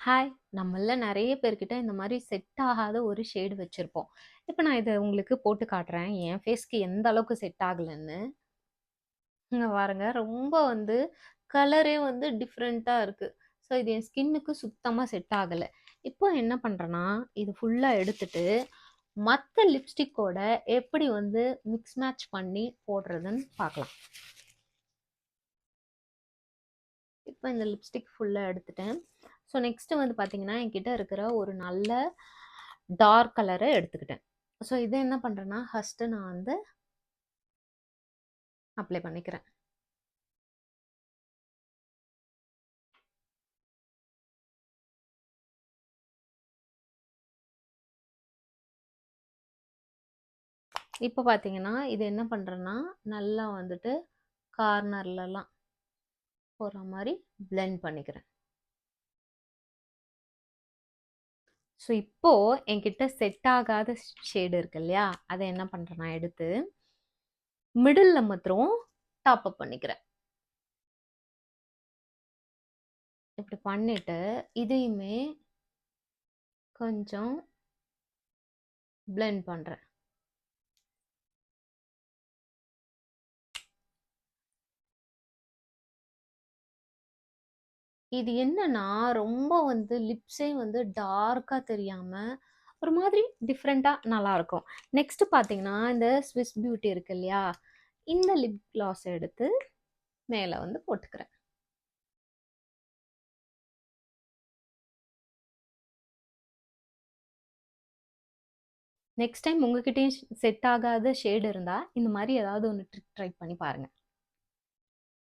Hi! நம்மள்ல நெறைய பேர்கிட்ட இந்த மாரி செட் ஆகாத ஒரு ஷேடு வச்சிருப்போம். இப்ப நான் இத உங்களுக்கு போட்டு காட்டுறேன். என் ஃபேஸ்க்கு எந்த அளவுக்கு செட் ஆகலன்னு. இங்க பாருங்க. ரொம்ப கலரே டிஃபரெண்ட்டா இருக்கு. ஸோ இது என் ஸ்கின்னுக்கு சுத்தமா செட் ஆகல. இப்போ என்ன பண்றேன்னா, இது ஃபுல்லா எடுத்துட்டு, மத்த லிப்ஸ்டிக்கோட எப்படி மிக்ஸ் மேட்ச் பண்ணி போடுறதுன்னு பார்க்கலாம். இப்போ இந்த லிப்ஸ்டிக் ஃபுல்லா எடுத்துட்டேன். ஸோ நெக்ஸ்ட்டு பார்த்தீங்கன்னா, என்கிட்ட இருக்கிற ஒரு நல்ல டார்க் கலர எடுத்துக்கிட்டேன். ஸோ இத என்ன பண்றேன்னா, ஃபர்ஸ்ட்டு நான் அப்ளை பண்ணிக்கிறேன். இப்ப பார்த்தீங்கன்னா, இது என்ன பண்றேன்னா, நல்லா கார்னர்லலாம் போற மாரி பிளெண்ட் பண்ணிக்கிறேன். ஸோ இப்போ என்கிட்ட செட் ஆகாத ஷேடு இருக்கு இல்லையா? அத என்ன பண்றேன்னா எடுத்து, மிடில்ல மாத்திரம் டாப் அப் பண்ணிக்கிறேன். இப்படி பண்ணிட்டு, இதையுமே கொஞ்சம் பிளெண்ட் பண்றேன். இது என்னன்னா, ரொம்ப லிப்ஸே டார்க்கா தெரியாம, ஒரு மாதிரி டிஃப்ரெண்ட்டா நல்லாருக்கும். நெக்ஸ்ட் பார்த்தீங்கன்னா, இந்த ஸ்விஸ் பியூட்டி இருக்கு இல்லையா? இந்த லிப் கிளாஸ் எடுத்து மேல போட்டுக்கிறேன். நெக்ஸ்ட் டைம் உங்ககிட்டயும் செட் ஆகாத ஷேட் இருந்தா, இந்த மாரி ஏதாவது ஒண்ணு ட்ரிக் ட்ரை பண்ணி பாருங்க.